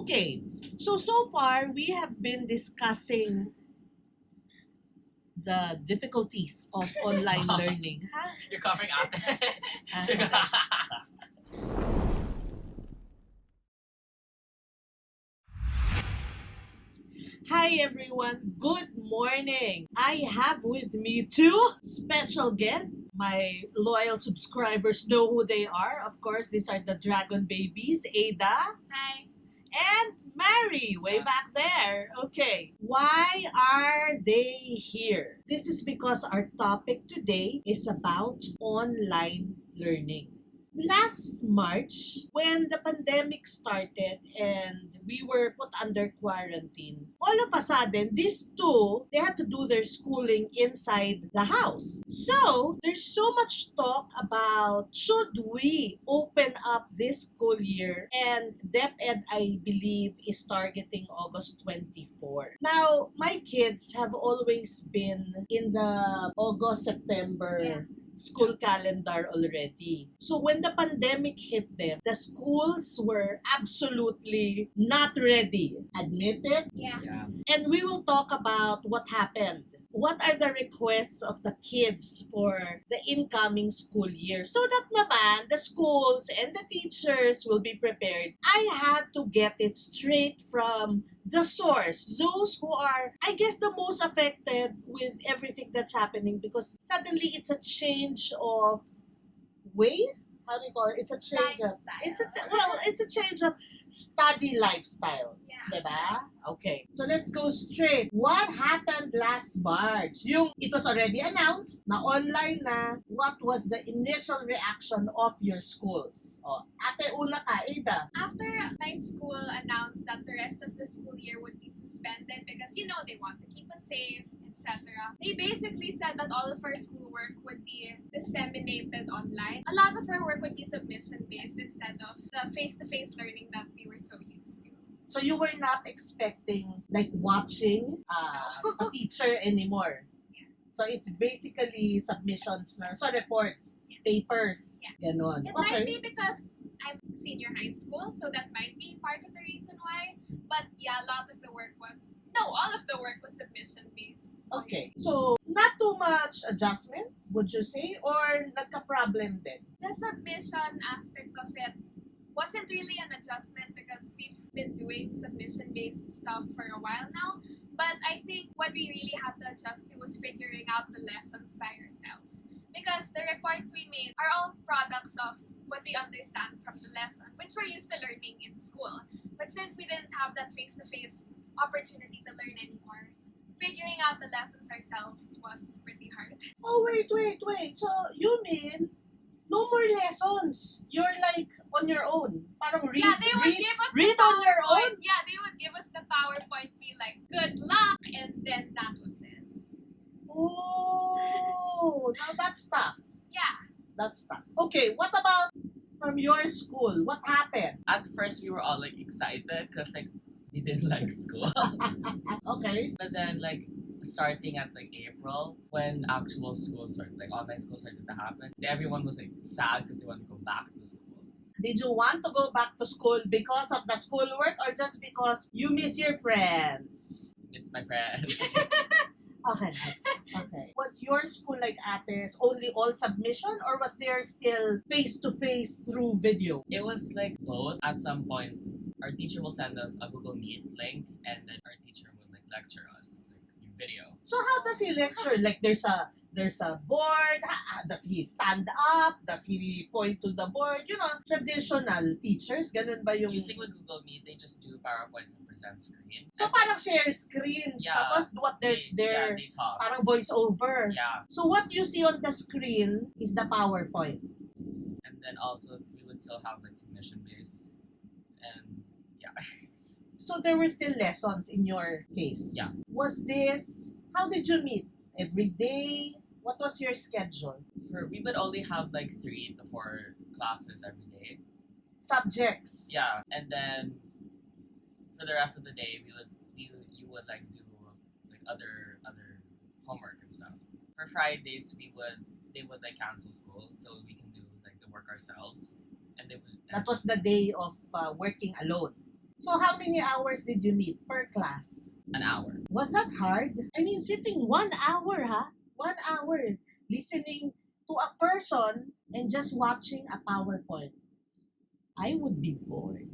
Okay, so far we have been discussing the difficulties of online learning. Ha? You're covering ate. Ah, okay. Hi everyone, good morning. I have with me two special guests. My loyal subscribers know who they are. Of course, these are the Dragon Babies, Ada Hi. and Mary, way back there. Okay, why are they here? This is because our topic today is about online learning. Last March, when the pandemic started and we were put under quarantine, all of a sudden, these two, they had to do their schooling inside the house. So, there's so much talk about should we open up this school year, and DepEd, I believe, is targeting August 24. Now, my kids have always been in the August, September Yeah. school calendar already. So when the pandemic hit them, the schools were absolutely not ready. Admit it. Yeah. Yeah. And we will talk about what happened. What are the requests of the kids for the incoming school year? So that naman, the schools and the teachers will be prepared. I had to get it straight from the source. Those who are, I guess, the most affected with everything that's happening because suddenly it's a change of way. How do you call it? It's a change Lifestyle. it's a change of study lifestyle. Yeah. Diba? Okay. So let's go straight. What happened last March? It was already announced na online na. What was the initial reaction of your schools? Oh, ate una ka, Ada. After my school announced that the rest of the school year would be suspended because they want to keep us safe, etc. They basically said that all of our schoolwork would be disseminated online. A lot of our work would be submission based instead of the face-to-face learning that we were so used to. So you were not expecting like watching a teacher anymore. Yeah. So it's basically submissions na. So reports, Yes. papers, Yeah. ganon. It might be because I'm senior high school, so that might be part of the reason why. But yeah, all of the work was submission based. Okay. So, not too much adjustment, would you say? Or nagka-problem din? The submission aspect of it wasn't really an adjustment because we've been doing submission-based stuff for a while now. But I think what we really had to adjust to was figuring out the lessons by ourselves. Because the reports we made are all products of what we understand from the lesson, which we're used to learning in school. But since we didn't have that face-to-face opportunity to learn anymore, figuring out the lessons ourselves was pretty hard. Oh, wait. So, you mean, no more lessons. You're like on your own. Parang read, Yeah, they would give us read the on your PowerPoint. Yeah, they would give us the PowerPoint, be like, good luck, and then that was it. Oh, now that's tough. Yeah. That's tough. Okay, what about from your school? What happened? At first, we were all like excited because like we didn't like school. Okay. But then like starting at like April, when actual school started, like online school started to happen, everyone was like sad because they wanted to go back to school. Did you want to go back to school because of the schoolwork or just because you miss your friends? Miss my friends. Okay. Was your school like Ate's only all submission or was there still face-to-face through video? It was like both. At some points, our teacher will send us a Google Meet link, and then our teacher would like lecture us like through video. So how does he lecture? Like there's a board. Does he stand up? Does he point to the board? You know, traditional teachers, ganun ba yung... Using with Google Meet, they just do PowerPoints and present screen. So parang share screen. Yeah. Tapos what they're they talk. parang voice over. Yeah, So what you see on the screen is the PowerPoint. and then also we would still have like submission base, and yeah. So there were still lessons in your case. Yeah. Was this, how did you meet? Every day? What was your schedule? We would only have like 3 to 4 classes every day. Subjects? Yeah, and then for the rest of the day, you would like do like other homework and stuff. For Fridays, they would like cancel school so we can do like the work ourselves, and they would. That was the day of working alone. So how many hours did you meet per class? An hour. Was that hard? I mean, sitting 1 hour, huh? 1 hour listening to a person and just watching a PowerPoint. I would be bored.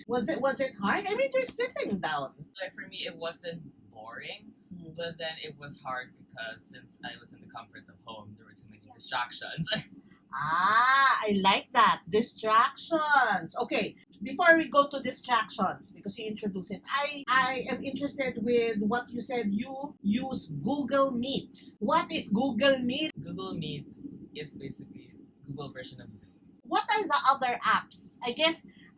Was it hard? I mean, you're sitting down. Like for me, it wasn't boring, but then it was hard because since I was in the comfort of home, there were too many distractions. I like that. Distractions. Okay, before we go to distractions, because you introduced it, I am interested with what you said you use Google Meet. What is Google Meet? Google Meet is basically Google version of Zoom. What are the other apps?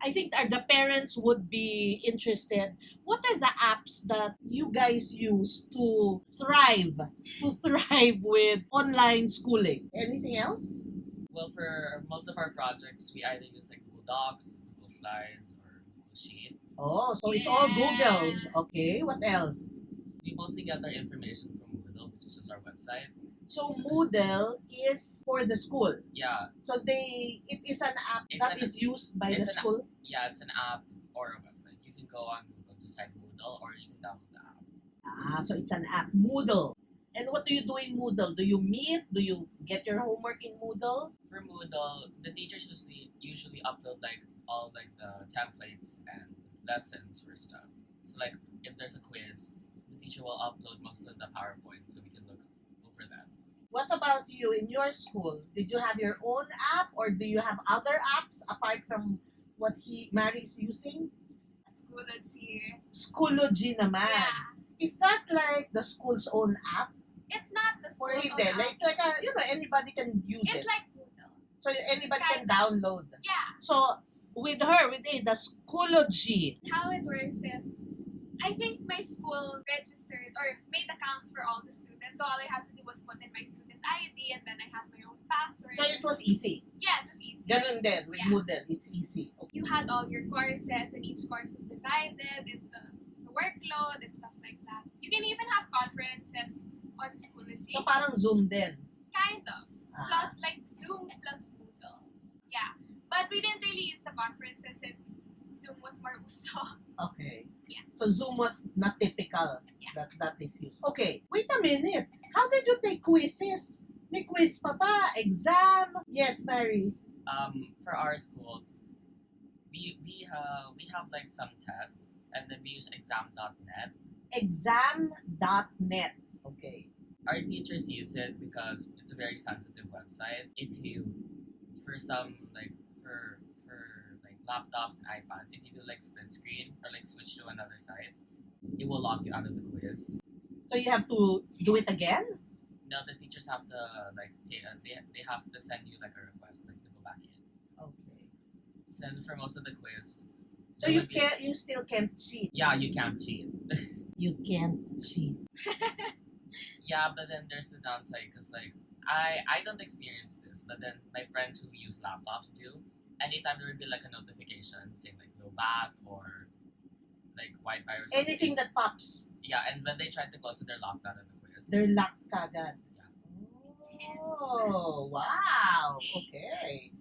I think the parents would be interested. What are the apps that you guys use to thrive with online schooling? Anything else? Well, for most of our projects, we either use like Google Docs, Google Slides, or Google Sheet. Oh, so it's all Google. Yeah. Okay, what else? We mostly get our information from Moodle, which is just our website. So Moodle is for the school. Yeah, So it is an app It's that an- is used by the it's an- school. yeah, it's an app or a website. You can go on Google, just type Moodle, or you can download the app. So it's an app, Moodle. And what do you do in Moodle? Do you meet? Do you get your homework in Moodle? For Moodle, the teachers usually upload like all like the templates and lessons for stuff. So like if there's a quiz, the teacher will upload most of the PowerPoint so we can look over that. What about you in your school? Did you have your own app or do you have other apps apart from what Mary's using? Schoology. Schoology naman. Yeah. Is that like the school's own app? It's not the Or school's hindi? own Like, app. anybody can use It's it. like Moodle. So anybody can Kind download. Yeah. So with the Schoology. How it works is, I think my school registered or made accounts for all the students. So all I had to do was put in my student ID and then I have my own password. So it was easy. Yeah, it was easy. Ganun din with Yeah. Moodle. It's easy. Okay. You had all your courses and each course is divided into the workload and stuff like that. You can even have conferences on Schoology. So parang Zoom din. Kind of. Ah. Plus like Zoom plus Moodle. Yeah. But we didn't really use the conferences since Zoom was more uso. Okay. Yeah. So Zoom was not typical Yeah. that is used. Okay, wait a minute. How did you take quizzes? May quiz pa ba? Exam? Yes, Mary. For our schools, we have like some tests, and then we use exam.net. Exam.net. Okay. Our teachers use it because it's a very sensitive website. If you, for some like for like laptops and iPads, if you do like split screen or like switch to another site, it will lock you out of the quiz. So you have to do it again? No, the teachers have to like they have to send you like a request like to go back in. Okay. Send for most of the quiz. So there you would be- you still can't cheat. Yeah, you can't cheat. You can't cheat. Yeah, but then there's the downside because like I don't experience this, but then my friends who use laptops do. Anytime there would be like a notification saying like low bat or like Wi-Fi or something. Anything that pops, Yeah, and when they try to close it, they're locked out of the quiz. they're locked agad. Intense. Oh, wow. Okay.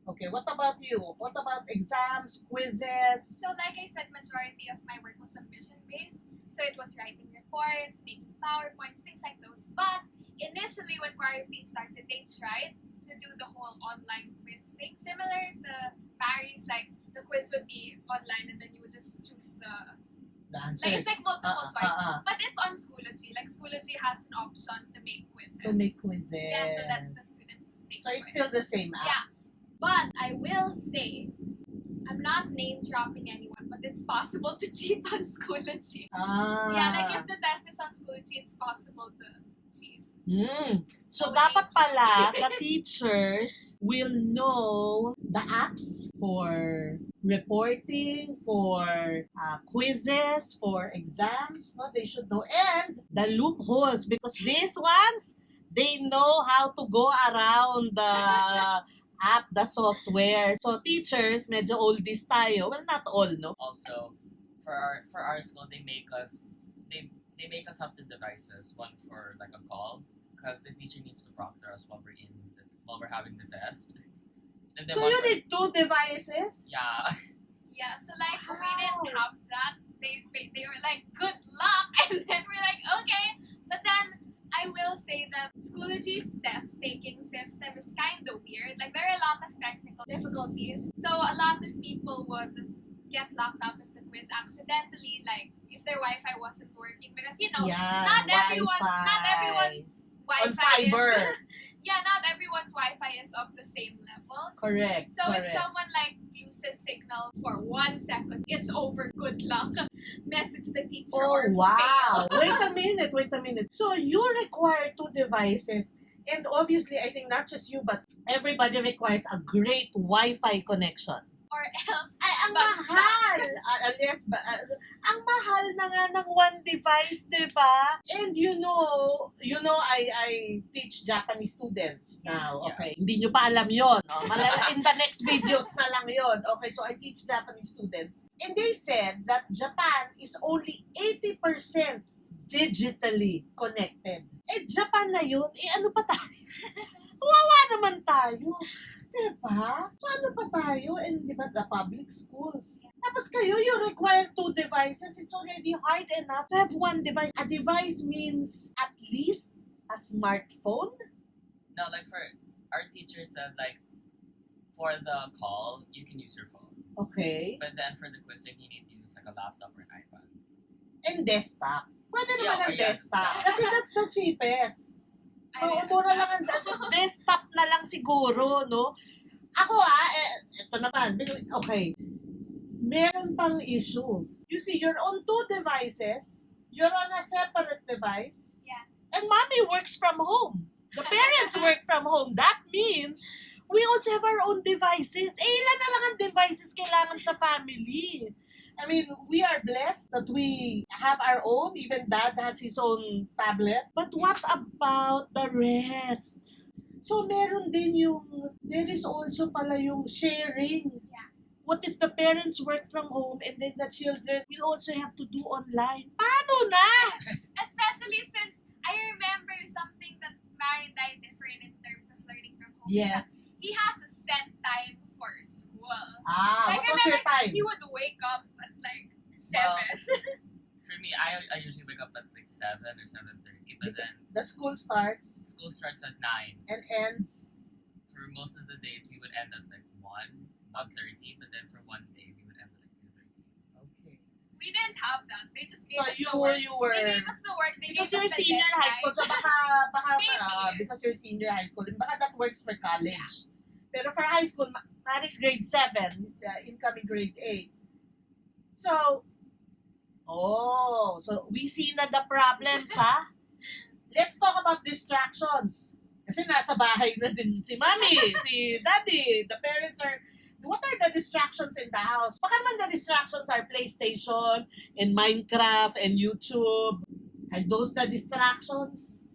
Okay, what about you? What about exams, quizzes? So like I said, majority of my work was submission-based. So it was writing reports, making PowerPoints, things like those. But initially when quarantine started, they tried to do the whole online quiz thing. Similar to Paris, like the quiz would be online and then you would just choose The like answers. it's like multiple choice. But it's on Schoology. Like Schoology has an option to make quizzes. To make quizzes. Yeah, to let the students take So it's quiz. still the same app. Yeah. But I will say, I'm not name dropping anyone, but it's possible to cheat on Schoology. Ah. Yeah, like if the test is on Schoology, it's possible to cheat. So So dapat we- pala the teachers will know the apps for reporting, for quizzes, for exams. No, they should know, and the loopholes because these ones they know how to go around the app, the software. So teachers, medyo oldies tayo. Well, not all, no. Also, for our school, they make us have two devices. One for like a call, because the teacher needs to proctor us while we're having the test. And then So one you for- need two devices. yeah, Yeah, so like we How? didn't have that. They were like, good luck, and then we're like, okay. But then I will say that Schoology's test taking system is kind of weird. Like there are a lot of technical difficulties, so a lot of people would get locked out of the quiz accidentally, like if their Wi-Fi wasn't working, because Yeah, not everyone's On Wi-Fi fiber. is not everyone's Wi-Fi is of the same level. Correct. So if correct. someone like loses signal for 1 second, it's over. Good luck. Message the teacher Oh, or wow. fail. Wait a minute. So you require 2 devices. And obviously, I think not just you, but everybody requires a great Wi-Fi connection. Or else, Ay, ang bagsak. mahal! Ang mahal na nga ng 1 device, di ba? And I teach Japanese students now, Yeah. okay? Hindi nyo pa alam yon. No? In the next videos na lang yon. Okay, so I teach Japanese students. And they said that Japan is only 80% digitally connected. Eh, Japan na yun. Eh, ano pa tayo? Wawa naman tayo. Diba? So ano pa tayo? And diba, the public schools. Tapos kayo, you require 2 devices. It's already hard enough to have 1 device. A device means at least a smartphone. No, like for our teacher said, like for the call you can use your phone, Okay. but then for the quizzing you need to use like a laptop or an iPad. And desktop. Pwede naman Yeah, ang or yes. desktop. Kasi that's the cheapest. Oo, I- mura lang ang desktop na lang siguro, no? Ako ito naman, okay. Meron pang issue. You see, you're on 2 devices, you're on a separate device, Yeah. and mommy works from home. The parents work from home. That means we also have our own devices. Eh, ilan na lang ang devices kailangan sa family? I mean, we are blessed that we have our own. Even dad has his own tablet. But what about the rest? So, meron din there is also pala yung sharing. Yeah. What if the parents work from home and then the children will also have to do online? Paano na? Especially since I remember something that Mary and I different in terms of learning from home. is that Yes. He has a set time for school. What was your time? He would wake up at like 7. For me, I usually wake up at like 7 or 7:30, but then The school starts school starts at 9. and ends. For most of the days we would end at like 1:30, but then for one day we would end at like 2:30. Okay. We didn't have that. They just gave So us the work. you were They gave us the work. They because gave you're us the senior high deadline. school, so baka Maybe. because you're senior high school, baka that works for college. Pero for high school, Maris grade 7, is incoming grade 8. So we see na the problems, ha? Let's talk about distractions. Kasi nasa bahay na din si mommy, si daddy, the parents are. What are the distractions in the house? Baka man the distractions are PlayStation and Minecraft and YouTube. Are those the distractions?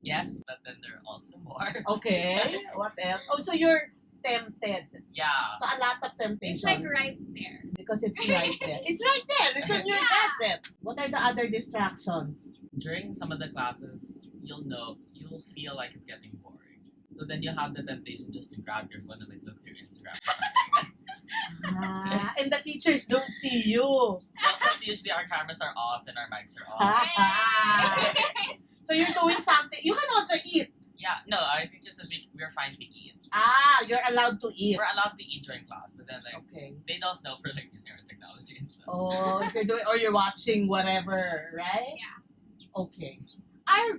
Yes, but then there are also more. Okay. What else? Oh, so you're tempted. Yeah. So a lot of temptation. It's like right there. Because it's right there. It's right there. It's on your Yeah. gadget. What are the other distractions? During some of the classes, you'll feel like it's getting boring. So then you have the temptation just to grab your phone and like look through Instagram or something. And the teachers don't see you. Because usually our cameras are off and our mics are off. So you're doing something. You can also eat. Yeah, no, our teacher says we're fine to eat. You're allowed to eat. We're allowed to eat during class, but then like Okay. they don't know for like using our technology and stuff. Oh, if you're doing, or you're watching whatever, right? Yeah. Okay. Are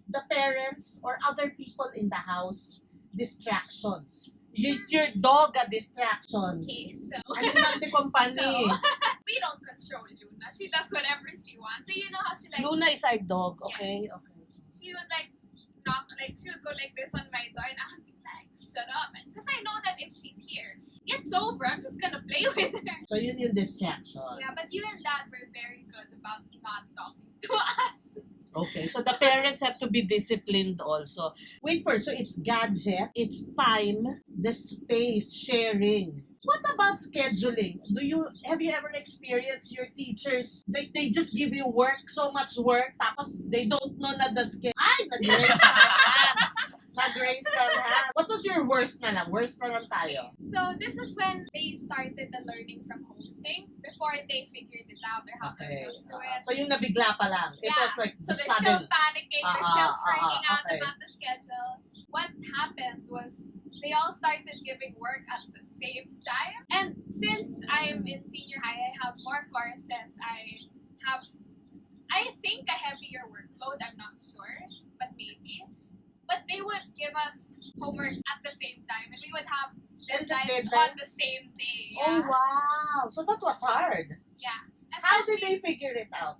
the parents or other people in the house distractions? Is your dog a distraction? Okay, so Animal de company. we don't control Luna. She does whatever she wants. So you know how she like Luna is our dog, okay? Yes. Okay. she would like knock, like she would go like this on my door and I would be like, shut up. Because I know that if she's here, it's over. I'm just gonna play with her. So yun yung distraction. Yeah, but you and Dad were very good about not talking to us. Okay, so the parents have to be disciplined also. Wait first, so it's gadget, it's time, the space, sharing. What about scheduling? Have you ever experienced your teachers, like they just give you work, so much work, tapos they don't know na the schedule. Ay, nag-rest na naman. Nag-raise ng hand. What was your worst na lang? Worst na lang tayo. So this is when they started the learning from home thing before they figured it out or how to Okay. adjust to it. So yung nabigla pa lang. It was like So the they're sudden. still panicking, they're still freaking out okay. about the schedule. What happened was they all started giving work at the same time. And since I'm in senior high, I have more courses. I think a heavier workload, I'm not sure, but maybe. But they would give us homework at the same time and we would have And the deadlines on deadlines? the same day. Oh, Yeah. wow. So that was hard. Yeah. How did Especially they figure it out,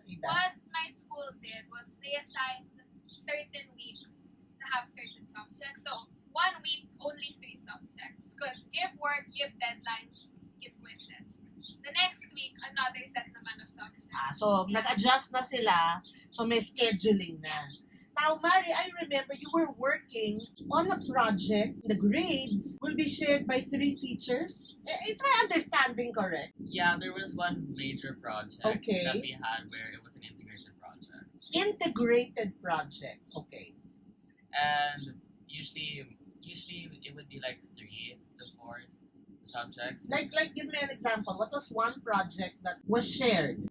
Ida? what my school did was they assigned certain weeks to have certain subjects. So 1 week, only 3 subjects. Could give work, give deadlines, give quizzes. The next week, another set naman of subjects. So Yeah. nag-adjust na sila. So may scheduling na. Now, Mari, I remember you were working on a project. The grades will be shared by 3 teachers. Is my understanding correct? Yeah, there was one major project Okay. that we had where it was an integrated project. Integrated project. Okay. And usually it would be like 3 to 4 subjects. Like, give me an example. What was one project that was shared?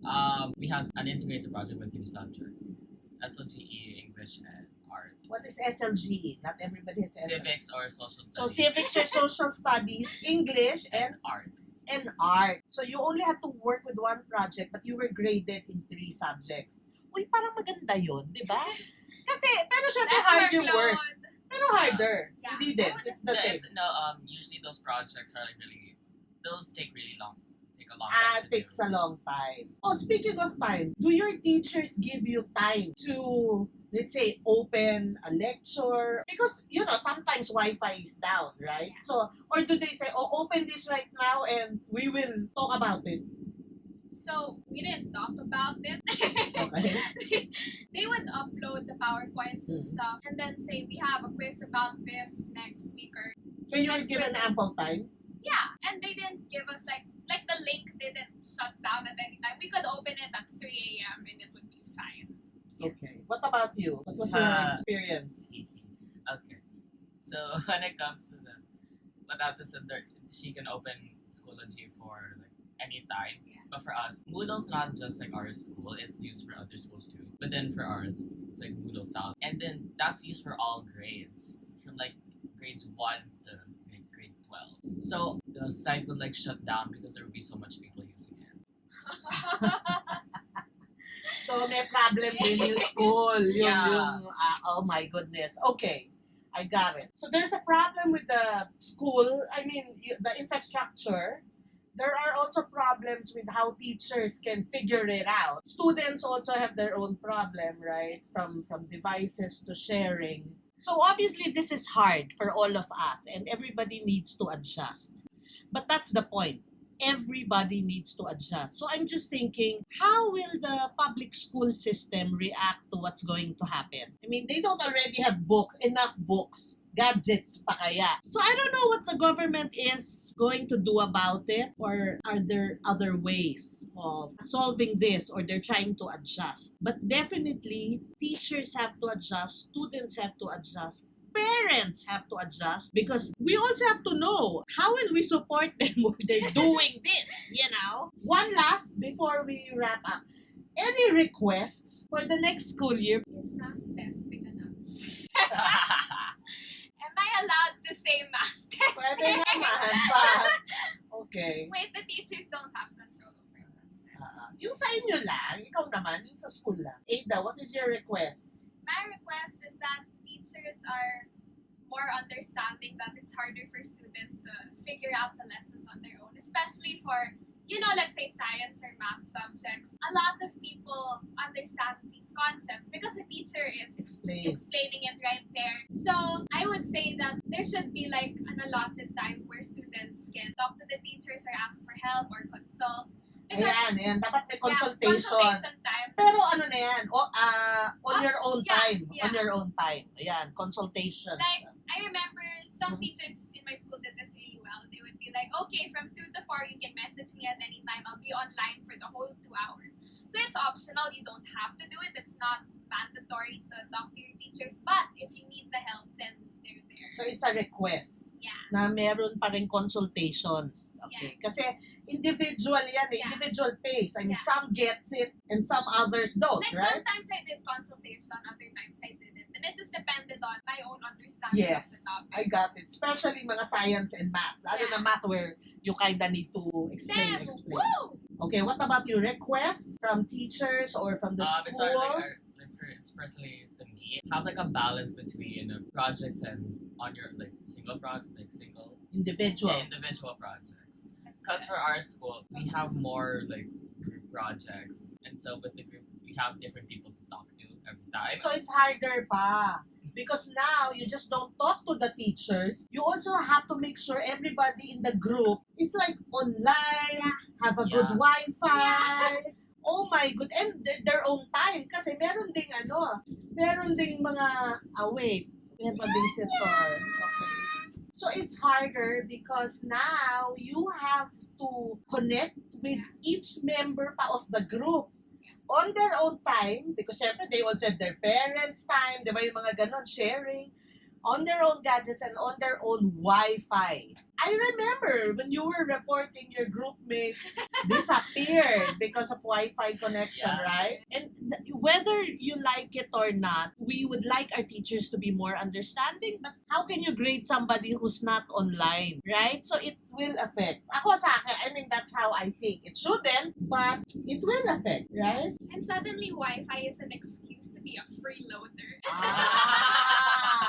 We had an integrated project with 3 subjects: SLGE, English, and art. What is SLGE? Not everybody has SLGE. Civics or social So studies. civics or social studies, English, and art. and art. So you only had to work with one project but you were graded in 3 subjects. Uy, parang maganda yun, di ba? Kasi, pero syempre Less hard yung work. workload. Pero harder. Yeah. Hindi din. It's the No, same. usually those projects are like those take really long. Take a long Ah, time to takes do. a long time. Oh, speaking of time, do your teachers give you time to, let's say, open a lecture? Because, sometimes Wi-Fi is down, right? Yeah. So, or do they say, oh, open this right now and we will talk about it? So we didn't talk about it. Okay. They would upload the PowerPoints and Mhm. stuff and then say we have a quiz about this next week or So you were Next given quizzes. ample time? yeah, and they didn't give us like the link didn't shut down at any time. We could open it at 3 a.m. and it would be fine. Okay. What about you? What was your experience? Okay. So when it comes to Matata said that she can open Schoology for like any time. Yeah. But for us, Moodle's not just like our school, it's used for other schools too. But then for ours, it's like Moodle South. And then that's used for all grades. From like grades 1 to like grade 12. So the site would like shut down because there would be so much people using it. So may problem din yung school. Yeah. Oh my goodness. Okay. I got it. So there's a problem with the school. I mean, the infrastructure. There are also problems with how teachers can figure it out. Students also have their own problem, right? From devices to sharing. So obviously this is hard for all of us and everybody needs to adjust. But that's the point. Everybody needs to adjust. So I'm just thinking, how will the public school system react to what's going to happen? I mean, they don't already have enough books, gadgets pa kaya. So I don't know what the government is going to do about it, or are there other ways of solving this, or they're trying to adjust. But definitely, teachers have to adjust, students have to adjust, parents have to adjust, because we also have to know how will we support them when they're doing this, One last before we wrap up. Any requests for the next school year? Is mass testing announced? Am I allowed to say mass testing? Pwede naman, but okay. Wait, the teachers don't have control over mass testing. Yung sa inyo lang, ikaw naman, yung sa school lang. Ada, what is your request? My request is that teachers are more understanding that it's harder for students to figure out the lessons on their own, especially for, let's say science or math subjects. A lot of people understand these concepts because the teacher is explaining it right there. So I would say that there should be like an allotted time where students can talk to the teachers or ask for help or consult. Ayan. Dapat may consultation. Consultation time. Pero ano na yan? On your own Yeah, time. yeah. On your own time. Ayan, consultations. Like, I remember some Mhm. teachers in my school did this really well. They would be like, okay, from 2 to 4, you can message me at any time. I'll be online for the whole 2 hours. So it's optional. You don't have to do it. It's not mandatory to talk to your teachers. But if you need the help, then they're there. So it's a request Yeah. na meron pa rin consultations. Okay. Kasi individual yan eh. Yeah. Individual pace. I mean, Yeah. some gets it and some others don't, Like right? sometimes I did consultation, other times I didn't. And it just depended on my own understanding of the Yes, topic. I got it. Especially mga science and math. Lalo Yeah. na math where you kinda need to explain. STEM! Woo! Okay, what about your request from teachers or from the It's school? it's personally to me have like a balance between projects and on your like single project, like single Individual. individual projects. Because for our school, we have more like group projects, and so with the group, we have different people to talk to every time. So it's harder pa. Because now, you just don't talk to the teachers. You also have to make sure everybody in the group is like online, Yeah. have a good Yeah. Wi-Fi. Oh my good. And their own time. Kasi meron ding meron ding mga, wait. We have a visitor. Okay. So it's harder because now you have to connect with each member pa of the group on their own time, because syempre they also have their parents' time, di ba yung mga ganon, sharing, on their own gadgets and on their own Wi-Fi. I remember when you were reporting your groupmate disappeared because of Wi-Fi connection, Yeah. right? And whether you like it or not, we would like our teachers to be more understanding, but how can you grade somebody who's not online, right? So it will affect. Ako sa akin, I mean, that's how I think. It shouldn't, but it will affect, right? And suddenly, Wi-Fi is an excuse to be a freeloader.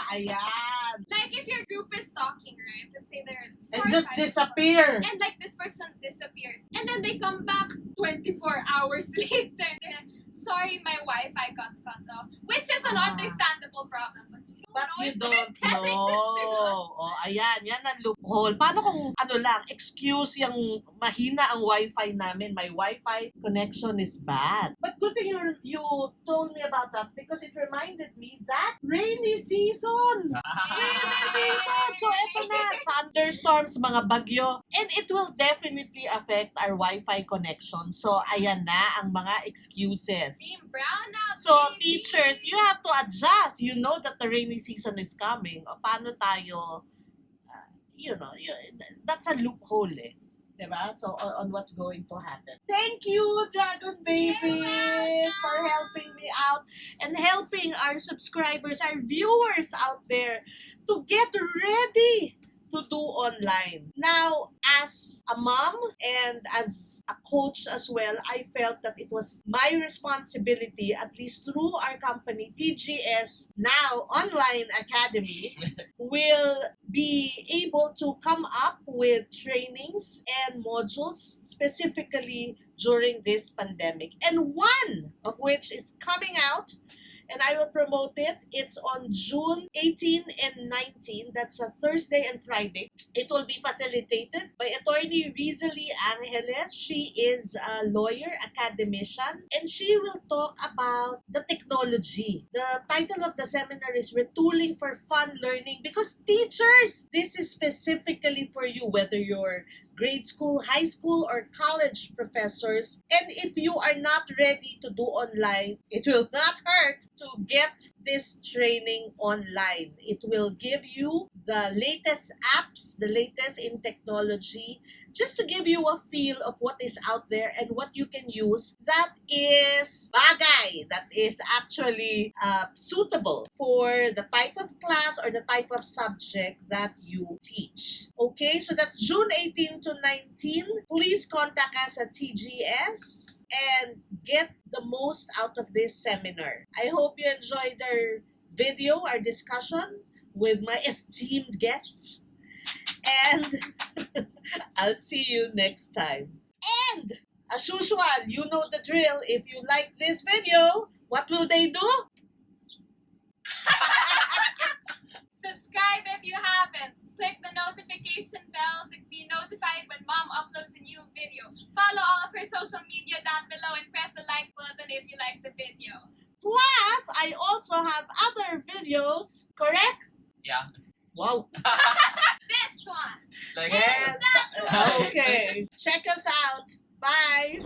Ayan. Like, if your group is talking, right? Let's say they're And 4 or just 5 disappear. And like this person disappears. And then they come back 24 hours later. They're, sorry, my Wi-Fi got cut off. Which is an understandable problem. But you if don't they're telling the truth. know. Oh, ayan, yan ang loophole. Paano kung excuse yung mahina ang Wi-Fi namin, my Wi-Fi connection is bad. But good thing you told me about that because it reminded me that rainy season. Rainy season! So eto na, thunderstorms, mga bagyo, and it will definitely affect our Wi-Fi connection. So ayan na ang mga excuses. Team brown out, So, baby. teachers, you have to adjust. You know that the rainy season is coming. O, paano tayo, that's a loophole eh. Diba? So, on what's going to happen. Thank you, Dragon Babies, for helping me out and helping our subscribers, our viewers out there to get ready to do online. Now, as a mom and as a coach as well, I felt that it was my responsibility, at least through our company, TGS, now Online Academy, will be able to come up with trainings and modules specifically during this pandemic. And one of which is coming out, and I will promote it. It's on June 18 and 19. That's a Thursday and Friday. It will be facilitated by Attorney Rizali Angeles. She is a lawyer, academician, and she will talk about the technology. The title of the seminar is Retooling for Fun Learning, because teachers, this is specifically for you, whether you're grade school, high school, or college professors. And if you are not ready to do online, it will not hurt to get this training online. It will give you the latest apps, the latest in technology, just to give you a feel of what is out there and what you can use that is bagay, that is actually suitable for the type of class or the type of subject that you teach. Okay, so that's June 18 to 19. Please contact us at TGS and get the most out of this seminar. I hope you enjoyed our video, our discussion with my esteemed guests. And I'll see you next time. And as usual, you know the drill. If you like this video, what will they do? Subscribe if you haven't. Click the notification bell to be notified when Mom uploads a new video. Follow all of her social media down below and press the like button if you like the video. Plus, I also have other videos, correct? Yeah. Wow. This one. Like And, that one. okay. Check us out. Bye.